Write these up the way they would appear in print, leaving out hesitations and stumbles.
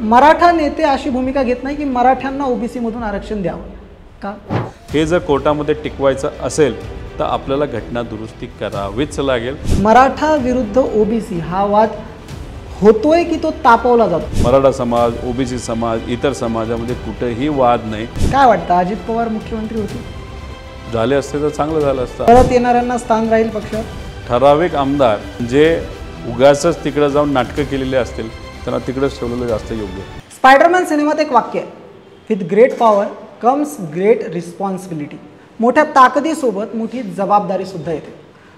मराठा नेते अशी भूमिका घेत नाही की मराठ्यांना ओबीसी मधून आरक्षण द्यावं का? हे जर कोर्टामध्ये टिकवायचं असेल तर आपल्याला घटना दुरुस्ती करावीच लागेल। मराठा विरुद्ध ओबीसी हा वाद होतोय की तो तापवला जातो? मराठा समाज, ओबीसी समाज, इतर समाजामध्ये कुठेही वाद नाही। काय वाटतं, अजित पवार मुख्यमंत्री होते झाले असते तर चांगलं झालं असतं। परत येणाऱ्यांना स्थान राहील पक्षात? ठराविक आमदार जे उगाचच तिकडे जाऊन नाटकं केलेले असतील त्यांना तिकडेच ठेवलेलं जास्त योग्य। स्पायडरमॅन सिनेमात एक वाक्य आहे, with great power comes great responsibility. मोठ्या ताकदीसोबत मोठी जबाबदारी सुद्धा येते।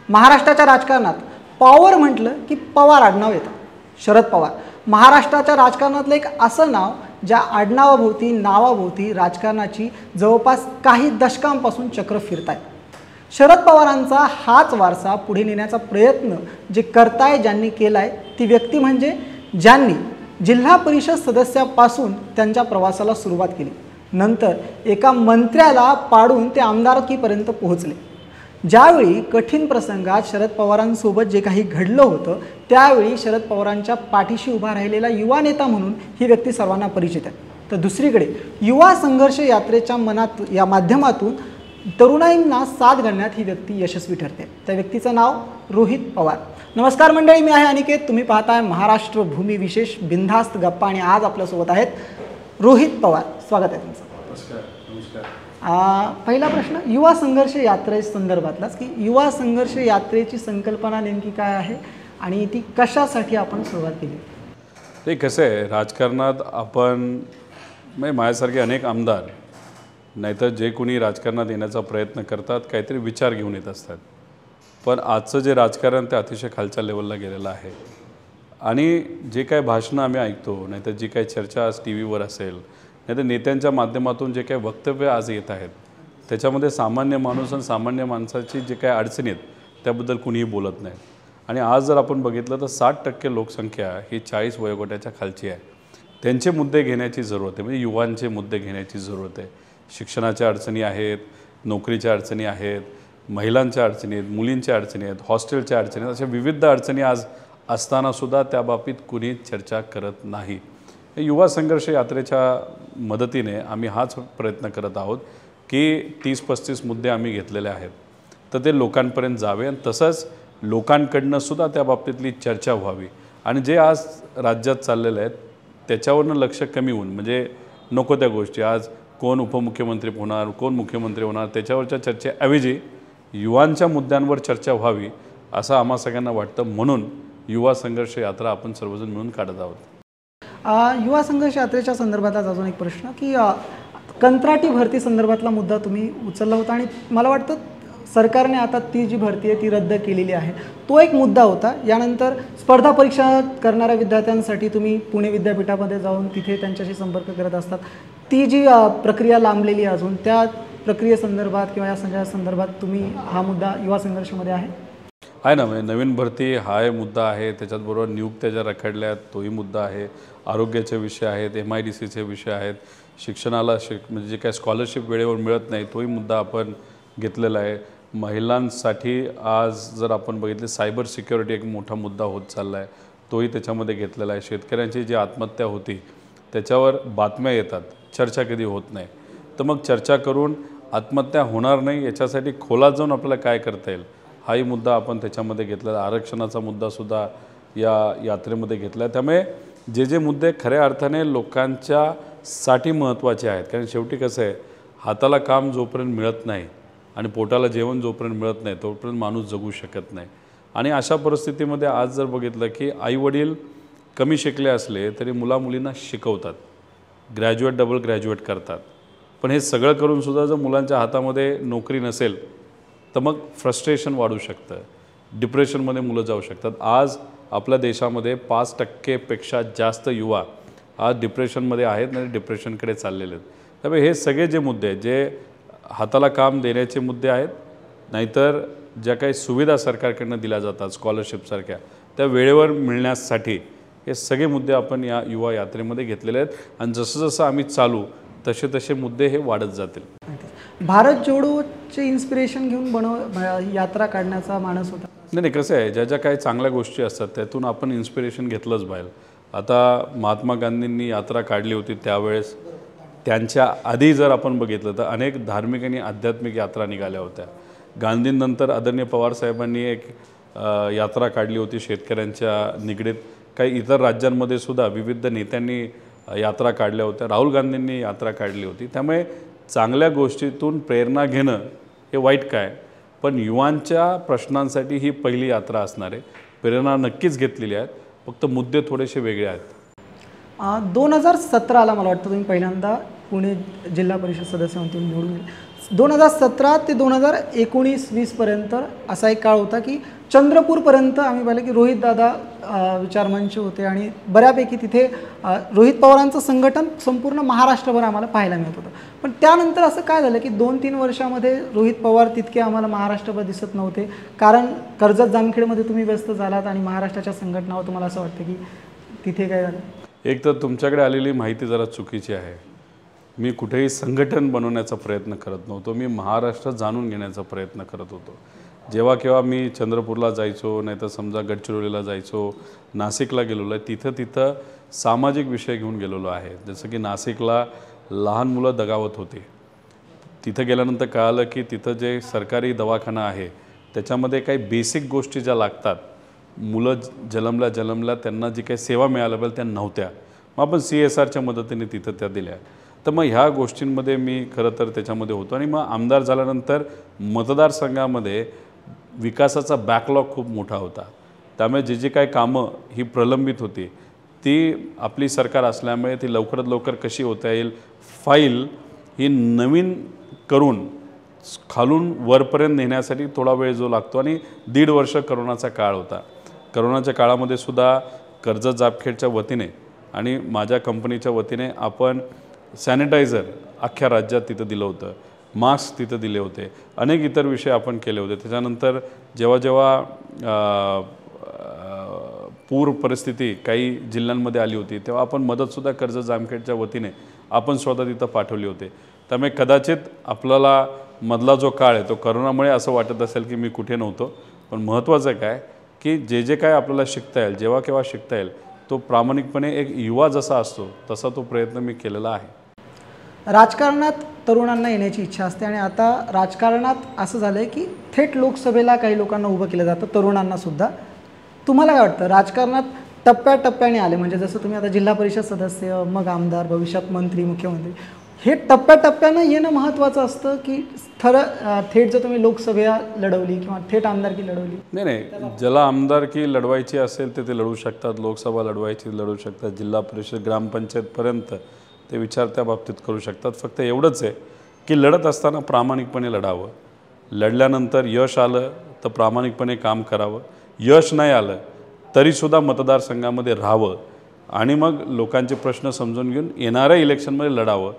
महाराष्ट्राच्या राजकारणात पॉवर म्हटलं की पवार आडनाव येतं, शरद पवार। महाराष्ट्राच्या राजकारणातलं एक असं नाव ज्या आडनावाभोवती नावाभोवती राजकारणाची जवळपास काही दशकांपासून चक्र फिरत आहे। शरद पवारांचा हाच वारसा पुढे नेण्याचा प्रयत्न जे करताय, ज्यांनी केलाय, ती व्यक्ती म्हणजे ज्यांनी जिल्हा परिषद सदस्यापासून त्यांच्या प्रवासाला सुरुवात केली, नंतर एका मंत्र्याला पाडून ते आमदारकीपर्यंत पोहोचले। ज्यावेळी कठीण प्रसंगात शरद पवारांसोबत जे काही घडलं होतं त्यावेळी शरद पवारांच्या पाठीशी उभा राहिलेला युवा नेता म्हणून ही व्यक्ती सर्वांना परिचित आहे। तर दुसरीकडे युवा संघर्ष यात्रेच्या या माध्यमातून तरुणाईंना साथ घालण्यात ही व्यक्ती यशस्वी ठरते। त्या व्यक्तीचं नाव रोहित पवार। नमस्कार मंडळी, मी आहे अनिकेत, तुम्ही पाहताय महाराष्ट्र भूमी विशेष बिनधास्त गप्पा आणि आज आपल्यासोबत आहेत रोहित पवार। स्वागत आहे तुमचं। पहिला प्रश्न युवा संघर्ष यात्रे संदर्भातलाच की युवा संघर्ष यात्रेची संकल्पना नेमकी काय आहे आणि ती कशासाठी आपण सुरुवात केली? ते कसं आहे, राजकारणात आपण माझ्यासारखे अनेक आमदार नाहीतर जे कोणी राजकारणात येण्याचा प्रयत्न करतात काहीतरी विचार घेऊन येत असतात, पण आजचं जे राजकारण ते अतिशय खालच्या लेवलला गेलेलं आहे। आणि जे काही भाषणं आम्ही ऐकतो नाहीतर जी काही चर्चा आज टी व्हीवर असेल नाहीतर नेत्यांच्या माध्यमातून जे काही वक्तव्य आज येत आहेत त्याच्यामध्ये सामान्य माणूस आणि सामान्य माणसाची जे काही अडचणी आहेत त्याबद्दल कुणीही बोलत नाही। आणि आज जर आपण बघितलं तर 60% लोकसंख्या ही 40 वयोगटाच्या खालची आहे। त्यांचे मुद्दे घेण्याची जरूरत आहे, म्हणजे युवांचे मुद्दे घेण्याची जरूरत आहे। शिक्षणाच्या अडचणी आहेत, नोकरीच्या अडचणी आहेत, महिलांच्या अडचणी आहेत, मुलींच्या अडचणी आहेत, हॉस्टेलच्या अडचणी आहेत, अशा विविध अडचणी आज असतानासुद्धा त्या बाबतीत कुणी चर्चा करत नाही। युवा संघर्ष यात्रेच्या मदतीने आम्ही हाच प्रयत्न करत आहोत की 30-35 मुद्दे आम्ही घेतलेले आहेत तर ते लोकांपर्यंत जावे आणि तसंच लोकांकडनं सुद्धा त्या बाबतीतली चर्चा व्हावी। आणि जे आज राज्यात चाललेलं आहे त्याच्यावरनं लक्ष कमी होऊन, म्हणजे नको त्या गोष्टी, आज कोण उपमुख्यमंत्री होणार, कोण मुख्यमंत्री होणार, त्याच्यावरच्या चर्चेऐवजी युवांच्या मुद्द्यांवर चर्चा व्हावी असं आम्हा सगळ्यांना वाटतं। म्हणून युवा संघर्ष यात्रा आपण सर्वजण मिळून काढत आहोत। युवा संघर्ष यात्रेच्या संदर्भातच अजून एक प्रश्न की कंत्राटी भरती संदर्भातला मुद्दा तुम्ही उचलला होता आणि मला वाटतं सरकारने आता ती जी भरती आहे ती रद्द केलेली आहे, तो एक मुद्दा होता। यानंतर स्पर्धा परीक्षा करणाऱ्या विद्यार्थ्यांसाठी तुम्ही पुणे विद्यापीठामध्ये जाऊन तिथे त्यांच्याशी संपर्क करत असतात, ती जी प्रक्रिया लांबलेली आहे अजून, त्या प्रक्रियेसंदर्भात किंवा या संदर्भात तुम्ही हा मुद्दा युवा संघर्षामध्ये आहे ना? म्हणजे नवीन भरती हा मुद्दा आहे, त्याच्याचबरोबर नियुक्त्या ज्या रखडल्या तोही मुद्दा आहे, आरोग्याचे विषय आहेत, MIDCचे विषय आहेत, शिक्षणाला म्हणजे जे काही स्कॉलरशिप वेळेवर मिळत नाही तोही मुद्दा आपण घेतलेला आहे। महिलांसाठी आज जर आपण बघितले सायबर सिक्युरिटी एक मोठा मुद्दा होत चालला आहे, तोही त्याच्यामध्ये घेतलेला आहे। शेतकऱ्यांची जी आत्महत्या होती त्याच्यावर बातम्या येतात, चर्चा कधी होत नाही, तर मग चर्चा करून आत्महत्या होणार नाही याच्यासाठी खोलात जाऊन आपल्याला काय करता येईल हाही मुद्दा आपण त्याच्यामध्ये घेतलेला। आरक्षणाचा मुद्दासुद्धा या यात्रेमध्ये घेतला आहे। त्यामुळे जे जे मुद्दे खऱ्या अर्थाने लोकांच्यासाठी महत्त्वाचे आहेत, कारण शेवटी कसं आहे, हाताला काम जोपर्यंत मिळत नाही आणि पोटाला जेवण जोपर्यंत मिळत नाही तोपर्यंत माणूस जगू शकत नाही। आणि अशा परिस्थितीमध्ये आज जर बघितलं की आईवडील कमी शिकले असले तरी मुलामुलींना शिकवतात, ग्रॅज्युएट डबल ग्रॅज्युएट करतात, पण हे सगळं करूनसुद्धा जर मुलांच्या हातामध्ये नोकरी नसेल तर मग फ्रस्ट्रेशन वाढू शकतं, डिप्रेशनमध्ये मुलं जाऊ शकतात। आज आपल्या देशामध्ये 5% जास्त युवा आज डिप्रेशनमध्ये आहेत आणि डिप्रेशनकडे चाललेले आहेत। त्यामुळे हे सगळे जे मुद्दे आहेत, जे हाताला काम देण्याचे मुद्दे आहेत, नाहीतर ज्या काही सुविधा सरकारकडनं दिल्या जातात स्कॉलरशिपसारख्या त्या वेळेवर मिळण्यासाठी, हे सगळे मुद्दे आपण या युवा यात्रेमध्ये घेतलेले आहेत। आणि जसं जसं आम्ही चालू तसे तसे मुद्दे हे वाढत जातील। भारत जोडोचे इन्स्पिरेशन घेऊन यात्रा काढण्याचा मानस होता? नाही, कसं आहे, ज्या ज्या काही चांगल्या गोष्टी असतात त्यातून आपण इन्स्पिरेशन घेतलंच पाहिजे। आता महात्मा गांधींनी यात्रा काढली होती त्यावेळेस त्यांच्या आधी जर आपण बघितलं तर अनेक धार्मिक आणि आध्यात्मिक यात्रा निघाल्या होत्या. गांधींनंतर आदरणीय पवारसाहेबांनी एक यात्रा काढली होती शेतकऱ्यांच्या निगडीत. काही इतर राज्यांमध्ये सुद्धा विविध नेत्यांनी यात्रा काढल्या होत्या. राहुल गांधींनी यात्रा काढली होती. त्यामुळे चांगल्या गोष्टीतून प्रेरणा घेणं हे वाईट काय, पण युवांच्या प्रश्नांसाठी ही पहिली यात्रा असणार आहे. प्रेरणा नक्कीच घेतलेली आहेत, फक्त मुद्दे थोडेसे वेगळे आहेत. 2017ला मला वाटतं तुम्ही पहिल्यांदा पुणे जिल्हा परिषद सदस्य म्हणून निवडून गेले. 2017 ते 2019-20 पर्यंत असा एक काळ होता की चंद्रपूरपर्यंत आम्ही पाहिलं की रोहित दादा विचारमंच होते आणि बऱ्यापैकी तिथे रोहित पवारांचं संघटन संपूर्ण महाराष्ट्रभर आम्हाला पाहायला मिळत होतं. पण त्यानंतर असं काय झालं की 2-3 वर्षामध्ये रोहित पवार तितके आम्हाला महाराष्ट्रभर दिसत नव्हते, कारण कर्जत जामखेडमध्ये तुम्ही व्यस्त झालात आणि महाराष्ट्राच्या संघटनावर तुम्हाला असं वाटतं की तिथे काय झालं. एक तर तुमच्याकडे आलेली माहिती जरा चुकीची आहे. मी कुठेही संघटन बनवण्याचा प्रयत्न करत नव्हतो. मी महाराष्ट्र जाणून घेण्याचा प्रयत्न करत होतो. जेव्हा केव्हा मी चंद्रपूरला जायचो, नाही तर समजा गडचिरोलीला जायचो, नाशिकला गेलेलो आहे, तिथं सामाजिक विषय घेऊन गेलेलो आहे. जसं की नाशिकला लहान मुलं दगावत होती. तिथं गेल्यानंतर कळालं की तिथं जे सरकारी दवाखाना आहे त्याच्यामध्ये काही बेसिक गोष्टी ज्या लागतात, मुलं जन्मल्या त्यांना जी काही सेवा मिळायला पाहिजे त्या नव्हत्या. मग आपण CSRच्या मदतीने तिथं त्या दिल्या. तर मग ह्या गोष्टींमध्ये मी खरं तर त्याच्यामध्ये होतो. आणि मग आमदार झाल्यानंतर मतदारसंघामध्ये विकासाचा बॅकलॉग खूप मोठा होता. त्यामुळे जे काही कामं ही प्रलंबित होती ती आपली सरकार असल्यामुळे ती लवकरात लवकर कशी होता येईल, फाईल ही नवीन करून खालून वरपर्यंत नेण्यासाठी थोडा वेळ जो लागतो. आणि 1.5 वर्ष करोनाचा काळ होता. करोनाच्या काळामध्ये सुद्धा कर्जत जामखेडच्या वतीने आणि माझ्या कंपनीच्या वतीने आपण सॅनिटायझर अख्ख्या राज्यात तिथं दिलं होतं, मास्क तिथं दिले होते, अनेक इतर विषय आपण केले होते. त्याच्यानंतर जेव्हा पूर परिस्थिती काही जिल्ह्यांमध्ये आली होती तेव्हा आपण मदतसुद्धा कर्जत जामखेडच्या वतीने आपण स्वतः तिथं पाठवली होते. त्यामुळे कदाचित आपल्याला मधला जो काळ आहे तो करोनामुळे असं वाटत असेल की मी कुठे नव्हतो, पण महत्त्वाचं काय की जे काय आपल्याला शिकता येईल, जेव्हा केव्हा शिकता येईल, तो प्रामाणिकपणे एक युवा जसा असतो तसा तो प्रयत्न मी केलेला आहे. राजकारणात तरुणांना येण्याची इच्छा असते आणि आता राजकारणात असं झालं आहे की थेट लोकसभेला काही लोकांना उभं केलं जातं, तरुणांना सुद्धा. तुम्हाला काय वाटतं ठराविक टप्प्याटप्प्याने आले, म्हणजे जसं तुम्ही आता जिल्हा परिषद सदस्य, मग आमदार, भविष्यात मंत्री, मुख्यमंत्री, हे टप्प्याटप्प्यानं येणं महत्त्वाचं असतं की थेट जर तुम्ही लोकसभा लढवली किंवा थेट आमदारकी लढवली? नाही, ज्याला आमदारकी लढवायची असेल ते लढवू शकतात, लोकसभा लढवायची लढवू शकतात, जिल्हा परिषद ग्रामपंचायतपर्यंत ते विचार त्या बाबतीत करू शकतात. फक्त एवढंच आहे की लढत असताना प्रामाणिकपणे लढावं. लढल्यानंतर यश आलं तर प्रामाणिकपणे काम करावं. यश नाही आलं तरीसुद्धा मतदारसंघामध्ये राहावं आणि मग लोकांचे प्रश्न समजून घेऊन येणाऱ्या इलेक्शनमध्ये लढावं.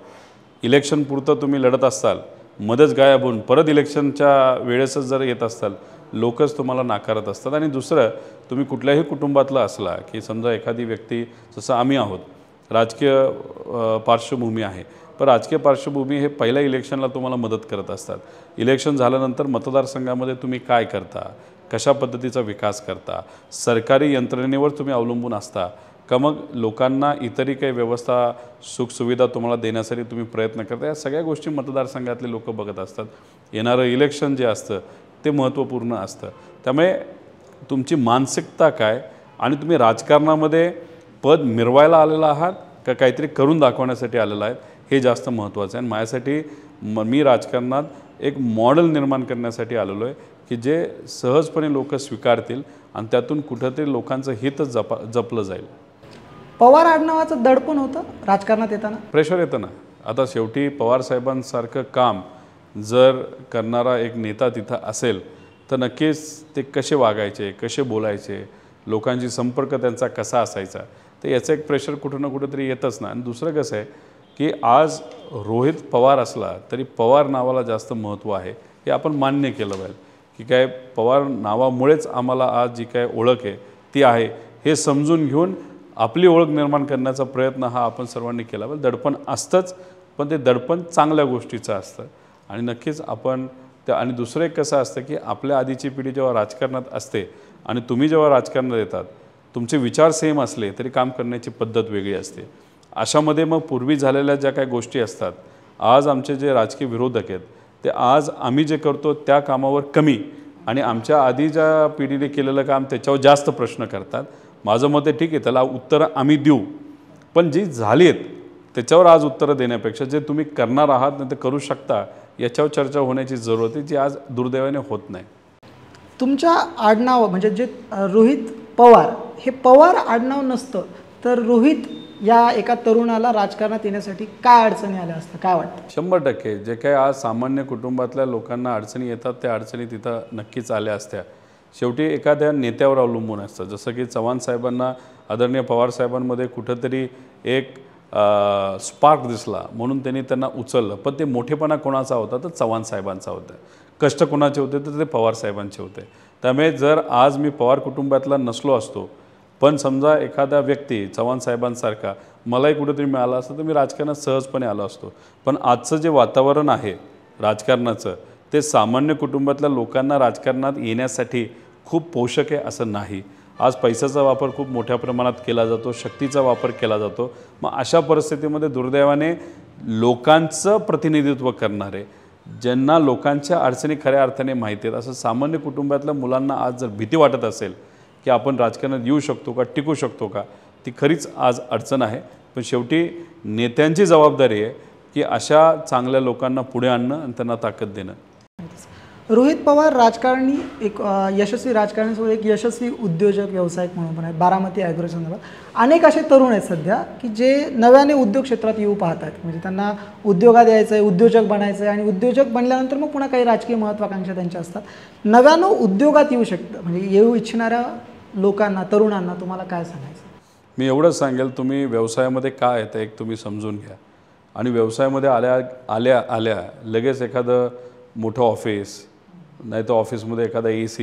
इलेक्शनपुरतं तुम्ही लढत असाल, मध्येच गायब होऊन परत इलेक्शनच्या वेळेसच जर येत असाल, लोकच तुम्हाला नाकारत असतात. आणि दुसरं, तुम्ही कुठल्याही कुटुंबातला असला की समजा एखादी व्यक्ती, जसं आम्ही आहोत, राजकीय पार्श्वभूमी आहे, पण राजकीय पार्श्वभूमी हे पहिल्या इलेक्शनला तुम्हाला मदत करत असतात. इलेक्शन झाल्यानंतर मतदारसंघामध्ये तुम्ही काय करता, कशा पद्धतीचा विकास करता, सरकारी यंत्रणेवर तुम्ही अवलंबून असता का मग लोकांना इतरही काही व्यवस्था सुखसुविधा तुम्हाला देण्यासाठी तुम्ही प्रयत्न करता, या सगळ्या गोष्टी मतदारसंघातले लोक बघत असतात. येणारं इलेक्शन जे असतं ते महत्त्वपूर्ण असतं. त्यामुळे तुमची मानसिकता काय आणि तुम्ही राजकारणामध्ये पद मिरवायला आलेला आहात का काहीतरी करून दाखवण्यासाठी आलेला आहे, हे जास्त महत्त्वाचं आहे. आणि माझ्यासाठी मी राजकारणात एक मॉडेल निर्माण करण्यासाठी आलेलो आहे की जे सहजपणे लोक स्वीकारतील आणि त्यातून कुठंतरी लोकांचं हितच जपलं जाईल. पवार आडनावाचं दडपण होतं राजकारणात येताना? प्रेशर येतं ना. आता शेवटी पवारसाहेबांसारखं काम जर करणारा एक नेता तिथं असेल तर नक्कीच ते कसे वागायचे, कसे बोलायचे, लोकांशी संपर्क त्यांचा कसा असायचा, तर याचं एक प्रेशर कुठं ना कुठंतरी येतच ना. आणि दुसरं कसं आहे की आज रोहित पवार असला तरी पवार नावाला जास्त महत्त्व आहे, हे आपण मान्य केलं पाहिजे की काय पवार नावामुळेच आम्हाला आज जी काय ओळख आहे ती आहे, हे समजून घेऊन आपली ओळख निर्माण करण्याचा प्रयत्न हा आपण सर्वांनी केला पाहिजे. दडपण असतंच, पण ते दडपण चांगल्या गोष्टीचं असतं आणि नक्कीच आपण त्या. आणि दुसरं एक कसं असतं की आपल्या आधीची पिढी जेव्हा राजकारणात असते आणि तुम्ही जेव्हा राजकारणात येतात तुमचे विचार सेम असले तरी काम करण्याची पद्धत वेगळी असते. अशामध्ये मग पूर्वी झालेल्या ज्या काही गोष्टी असतात, आज आमचे जे राजकीय विरोधक आहेत ते आज आम्ही जे करतो त्या कामावर कमी आणि आमच्या आधी ज्या पिढीने केलेलं काम त्याच्यावर जास्त प्रश्न करतात. माझं मत आहे ठीक आहे, त्याला उत्तरं आम्ही देऊ, पण जी झाली आहेत त्याच्यावर आज उत्तरं देण्यापेक्षा जे तुम्ही करणार आहात नाही ते करू शकता याच्यावर चर्चा होण्याची जरूरत आहे, जी आज दुर्दैवाने होत नाही. तुमच्या आडनाव म्हणजे जे रोहित पवार हे पवार आडनाव नसतं तर रोहित या एका तरुणाला राजकारणात येण्यासाठी काय अडचणी आल्या असतात, काय वाटतं? 100% जे काही आज सामान्य कुटुंबातल्या लोकांना अडचणी येतात त्या अडचणी तिथं नक्कीच आल्या असत्या. शेवटी एखाद्या नेत्यावर अवलंबून असतं. जसं की चव्हाण साहेबांना, आदरणीय पवार साहेबांमध्ये कुठंतरी एक स्पार्क दिसला म्हणून त्यांना उचललं, पण ते मोठेपणा कोणाचा होता तर चव्हाण साहेबांचा होता. कष्ट कोणाचे होते तर ते पवार साहेबांचे होते. त्यामुळे जर आज मी पवार कुटुंबातला नसलो असतो, पण समजा एखादा व्यक्ती चव्हाण साहेबांसारखा मलाही कुठेतरी मिळाला असतं तर मी राजकारणात सहजपणे आलो असतो. पण आजचं जे वातावरण आहे राजकारणाचं ते सामान्य कुटुंबातल्या लोकांना राजकारणात येण्यासाठी खूप पोषक आहे असं नाही. आज पैशाचा वापर खूप मोठ्या प्रमाणात केला जातो, शक्तीचा वापर केला जातो. मग अशा परिस्थितीमध्ये दुर्दैवाने लोकांचं प्रतिनिधित्व करणारे, ज्यांना लोकांच्या अडचणी खऱ्या अर्थाने माहिती आहेत, असं सामान्य कुटुंबातल्या मुलांना आज जर भीती वाटत असेल की आपण राजकारणात येऊ शकतो का, टिकू शकतो का, ती खरीच आज अडचण आहे. पण शेवटी नेत्यांची जबाबदारी आहे की अशा चांगल्या लोकांना पुढे आणणं आणि त्यांना ताकद देणं. रोहित पवार राजकारणी एक यशस्वी राजकारण्यासोबत एक यशस्वी उद्योजक व्यावसायिक म्हणून पण आहेत. बारामती ॲग्रो संदर्भात अनेक असे तरुण आहेत सध्या की जे नव्याने उद्योग क्षेत्रात येऊ पाहत आहेत. म्हणजे त्यांना उद्योगात यायचं आहे, उद्योजक बनायचं आहे आणि उद्योजक बनल्यानंतर मग पुन्हा काही राजकीय महत्त्वाकांक्षा त्यांच्या असतात. नव्यानं उद्योगात येऊ शकतं म्हणजे येऊ इच्छिणाऱ्या लोकांना, तरुणांना तुम्हाला काय सांगायचं? मी एवढंच सांगेल, तुम्ही व्यवसायामध्ये काय येतं एक तुम्ही समजून घ्या आणि व्यवसायामध्ये आल्या लगेच एखादं मोठं ऑफिस, नाही तर ऑफिसमध्ये एखादा AC,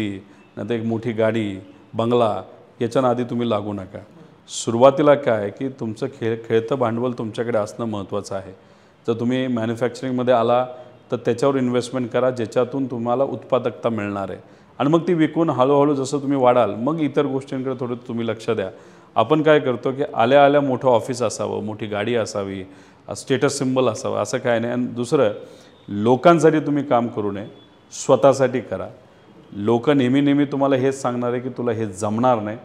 नाही तर एक मोठी गाडी, बंगला याच्या आधी तुम्ही लागू नका. सुरुवातीला काय की तुमचं खेळतं भांडवल तुमच्याकडे असणं महत्त्वाचं आहे. जर तुम्ही मॅन्युफॅक्चरिंगमध्ये आला तर त्याच्यावर इन्व्हेस्टमेंट करा ज्याच्यातून तुम्हाला उत्पादकता मिळणार आहे आणि मग ती विकून हळूहळू जसं तुम्ही वाढाल मग इतर गोष्टींकडे थोडं तुम्ही लक्ष द्या. आपण काय करतो की आल्या मोठं ऑफिस असावं, मोठी गाडी असावी, स्टेटस सिम्बल असावं असं काय नाही. आणि दुसरं, लोकांसाठी तुम्ही काम करू नये, स्वतःसाठी करा. लोक नेहमी तुम्हाला हेच सांगणार आहे की तुला हे जमणार नाही.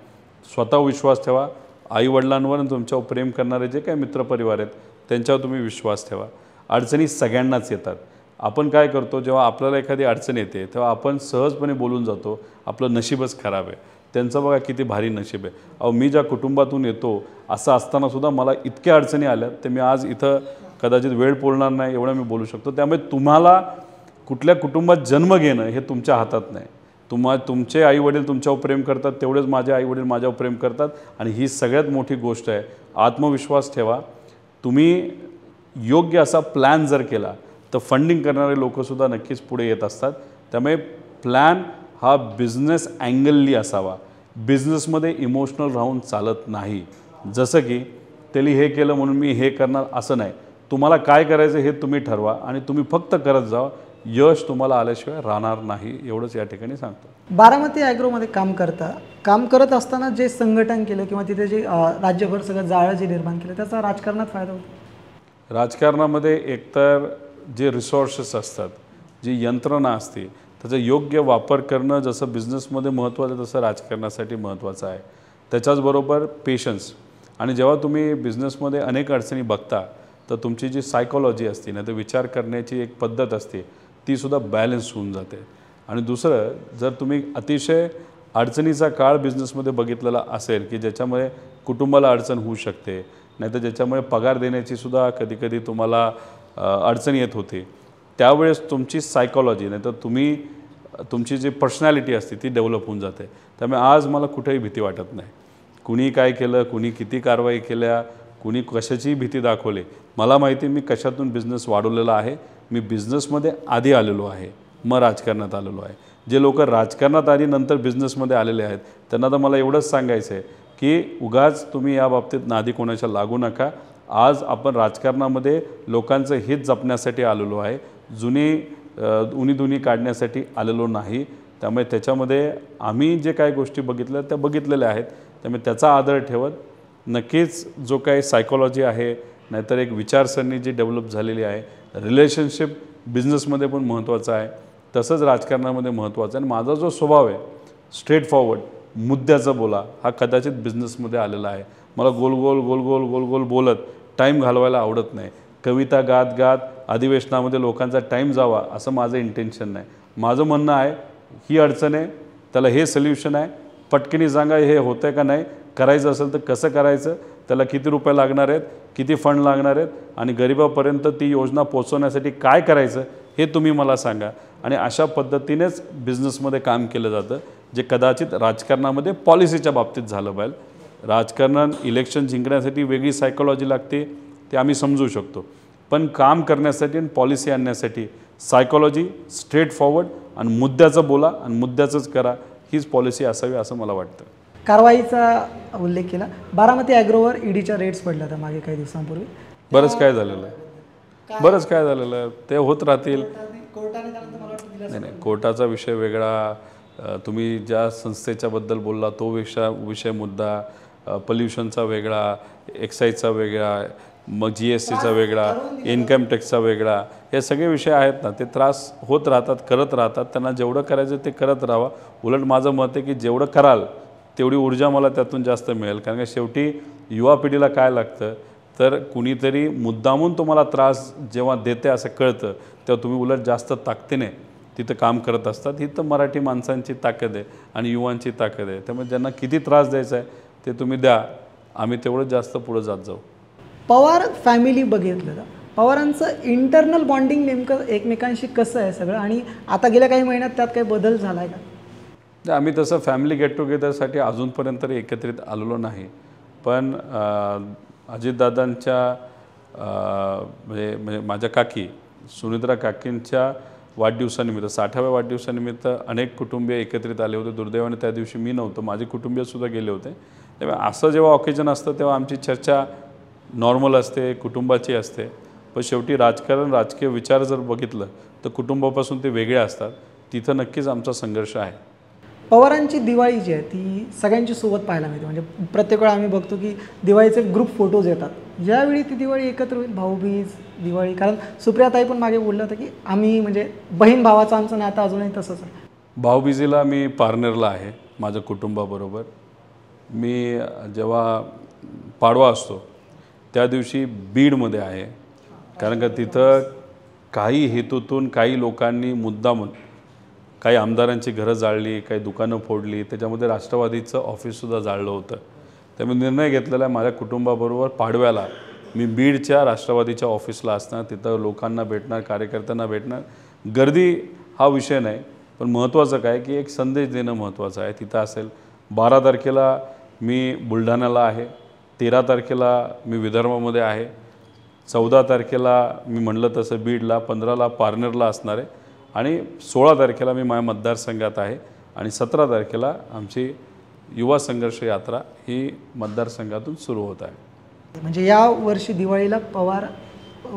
स्वतः विश्वास ठेवा. आईवडिलांवर आणि तुमच्यावर प्रेम करणारे जे काही मित्रपरिवार आहेत त्यांच्यावर तुम्ही विश्वास ठेवा. अडचणी सगळ्यांनाच येतात. आपण काय करतो, जेव्हा आपल्याला एखादी अडचण येते तेव्हा आपण सहजपणे बोलून जातो आपलं नशीबच खराब आहे. त्यांचं बघा किती भारी नशीब आहे. अहो, मी ज्या कुटुंबातून येतो असं असतानासुद्धा मला इतक्या अडचणी आल्या तर मी आज इथं कदाचित वेळ पुरणार नाही एवढं मी बोलू शकतो. त्यामुळे तुम्हाला कुठल्या कुटुंबात जन्म घेणं हे तुमच्या हातात नाही. तुमचे आईवडील तुमच्यावर प्रेम करतात तेवढेच माझे आईवडील माझ्यावर प्रेम करतात आणि ही सगळ्यात मोठी गोष्ट आहे. आत्मविश्वास ठेवा. तुम्ही योग्य असा प्लॅन जर केला तर फंडिंग करणारे लोकंसुद्धा नक्कीच पुढे येत असतात. त्यामुळे प्लॅन हा बिझनेस अँगलली असावा. बिझनेसमध्ये इमोशनल राहून चालत नाही. जसं की त्यांनी हे केलं म्हणून मी हे करणार असं नाही. तुम्हाला काय करायचं हे तुम्ही ठरवा आणि तुम्ही फक्त करत जा. यश तुम्हाला आल्याशिवाय राहणार नाही एवढंच या ठिकाणी सांगतो. बारामती ॲग्रोमध्ये काम करत असताना जे संघटन केलं किंवा तिथे जे राज्यभर सगळं जाळं जे निर्माण केलं त्याचा राजकारणात फायदा होतो? राजकारणामध्ये एकतर जे रिसोर्सेस असतात, जी यंत्रणा असते त्याचा योग्य वापर करणं जसं बिझनेसमध्ये महत्त्वाचं आहे तसं राजकारणासाठी महत्त्वाचं आहे. त्याच्याचबरोबर पेशन्स. आणि जेव्हा तुम्ही बिझनेसमध्ये अनेक अडचणी बघता तर तुमची जी सायकॉलॉजी असते ना, तर विचार करण्याची एक पद्धत असते तीसुद्धा बॅलन्स होऊन जाते. आणि दुसरं, जर तुम्ही अतिशय अडचणीचा काळ बिझनेसमध्ये बघितलेला असेल की ज्याच्यामुळे कुटुंबाला अडचण होऊ शकते, नाही तर ज्याच्यामुळे पगार देण्याचीसुद्धा कधीकधी तुम्हाला अडचण येत होती, त्यावेळेस तुमची सायकॉलॉजी नाही तर तुमची जी पर्सनॅलिटी असते ती डेव्हलप होऊन जाते. त्यामुळे आज मला कुठेही भीती वाटत नाही. कुणी काय केलं, कुणी किती कारवाई केल्या, कुणी कशाची भीती दाखवली, मला माहिती मी कशातून बिझनेस वाढवलेला आहे. मी बिझनेसमध्ये आधी आलेलो आहे, मग राजकारणात आलेलो आहे. जे लोक राजकारणात आधी नंतर बिझनेसमध्ये आलेले आहेत त्यांना तर मला एवढंच सांगायचं आहे की उगाच तुम्ही या बाबतीत नादी कोणाच्या लागू नका. आज आपण राजकारणामध्ये लोकांचं हित जपण्यासाठी आलेलो आहे, उणीधुनी काढण्यासाठी आलेलो नाही. त्यामुळे त्याच्यामध्ये आम्ही जे काही गोष्टी बघितल्या त्या बघितलेल्या आहेत. त्यामुळे त्याचा आदर ठेवत नक्कीच जो काही सायकॉलॉजी आहे, नाहीतर एक विचारसरणी जी डेव्हलप झालेली आहे, रिलेशनशिप बिझनेसमध्ये पण महत्त्वाचं आहे, तसंच राजकारणामध्ये महत्त्वाचं आहे. आणि माझा जो स्वभाव आहे स्ट्रेट फॉरवर्ड, मुद्द्याचा बोला, हा कदाचित बिझनेसमध्ये आलेला आहे. मला गोल गोल गोल गोल गोल गोल बोलत टाईम घालवायला आवडत नाही. कविता गात गात अधिवेशनामध्ये लोकांचा टाईम जावा असं माझं इंटेन्शन नाही. माझं म्हणणं आहे ही अडचण आहे, त्याला हे सोल्युशन आहे, पटकनी सांगा हे होतं आहे का नाही, करायचं असेल तर कसं करायचं, त्याला किती रुपये लागणार आहेत, किती फंड लागणार आहेत, आणि गरिबापर्यंत ती योजना पोचवण्यासाठी काय करायचं हे तुम्ही मला सांगा. आणि अशा पद्धतीनेच बिझनेसमध्ये काम केलं जातं, जे कदाचित राजकारणामध्ये पॉलिसीच्या बाबतीत झालं पाहिजे. राजकारण इलेक्शन जिंकण्यासाठी वेगळी सायकॉलॉजी लागते, ते आम्ही समजू शकतो, पण काम करण्यासाठी आणि पॉलिसी आणण्यासाठी सायकॉलॉजी, स्ट्रेट फॉरवर्ड आणि मुद्द्याचं बोला आणि मुद्द्याचंच करा, हीच पॉलिसी असावी असं मला वाटतं. कारवाईचा उल्लेख केला. बारामती ॲग्रोवर ईडीच्या रेट्स पडल्या होत्या मागे काही दिवसांपूर्वी. बरंच काय झालेलं आहे, ते होत राहतील. नाही, कोर्टाचा विषय वेगळा, तुम्ही ज्या संस्थेच्याबद्दल बोलला तो विषय मुद्दा, पोल्युशनचा वेगळा, एक्साईजचा वेगळा, मग GSTचा वेगळा, इन्कम टॅक्सचा वेगळा, हे सगळे विषय आहेत ना, ते त्रास होत राहतात, करत राहतात. त्यांना जेवढं करायचं ते करत राहावा. उलट माझं मत आहे की जेवढं कराल तेवढी ऊर्जा मला त्यातून जास्त मिळेल. कारण की शेवटी युवा पिढीला काय लागतं, तर कुणीतरी मुद्दामून तुम्हाला त्रास जेव्हा देते असं कळतं, तेव्हा तुम्ही उलट जास्त ताकदीने तिथं काम करत असतात. ही तर मराठी माणसांची ताकद आहे आणि युवांची ताकद आहे. त्यामुळे ज्यांना किती त्रास द्यायचा आहे ते तुम्ही द्या, आम्ही तेवढं जास्त पुढं जात जाऊ. पवार फॅमिली बघितलं तर पवारांचं इंटरनल बॉन्डिंग नेमकं एकमेकांशी कसं आहे सगळं, आणि आता गेल्या काही महिन्यात त्यात काही बदल झाला आहे का? आम्ही तसं फॅमिली गेट टुगेदरसाठी अजूनपर्यंत तरी एकत्रित आलेलो नाही, पण अजितदादांच्या म्हणजे माझ्या काकी सुनित्रा काकींच्या वाढदिवसानिमित्त 60व्या वाढदिवसानिमित्त अनेक कुटुंबीय एकत्रित आले होते. दुर्दैवाने त्या दिवशी मी नव्हतो, माझे कुटुंबीयसुद्धा गेले होते. त्यामुळे असं जेव्हा ऑकेजन असतं तेव्हा आमची चर्चा नॉर्मल असते, कुटुंबाची असते. पण शेवटी राजकारण, राजकीय विचार जर बघितलं तर कुटुंबापासून ते वेगळे असतात. तिथं नक्कीच आमचा संघर्ष आहे. पवारांची दिवाळी जी आहे ती सगळ्यांची सोबत पाहायला मिळते. म्हणजे प्रत्येक वेळा आम्ही बघतो की दिवाळीचे ग्रुप फोटोज येतात. यावेळी ती दिवाळी एकत्र होईल, भाऊबीज दिवाळी. कारण सुप्रियाताई पण मागे बोललं होतं की आम्ही म्हणजे बहीण भावाचं आमचं नातं अजूनही तसंच आहे. भाऊबीजेला मी पारनेरला आहे माझ्या कुटुंबाबरोबर. मी जेव्हा पाडवा असतो त्या दिवशी बीडमध्ये आहे, कारण का तिथं काही हेतूतून काही लोकांनी मुद्दामून काही आमदारांची घरं जाळली, काही दुकानं फोडली, त्याच्यामध्ये राष्ट्रवादीचं ऑफिससुद्धा जाळलं होतं. त्यामुळे निर्णय घेतलेला आहे माझ्या कुटुंबाबरोबर पाडव्याला मी बीडच्या राष्ट्रवादीच्या ऑफिसला असणार, तिथं लोकांना भेटणार, कार्यकर्त्यांना भेटणार. गर्दी हा विषय नाही, पण महत्त्वाचं काय की एक संदेश देणं महत्त्वाचं आहे. तिथं असेल 12 तारखेला मी बुलढाण्याला आहे, 13 तारखेला मी विदर्भामध्ये आहे, 14 तारखेला मी म्हटलं तसं बीडला, 15ला पारनेरला असणार आहे, आणि 16 तारखेला मी माझ्या मतदारसंघात आहे, आणि 17 तारखेला आमची युवा संघर्ष यात्रा ही मतदारसंघातून सुरू होत आहे. म्हणजे या वर्षी दिवाळीला पवार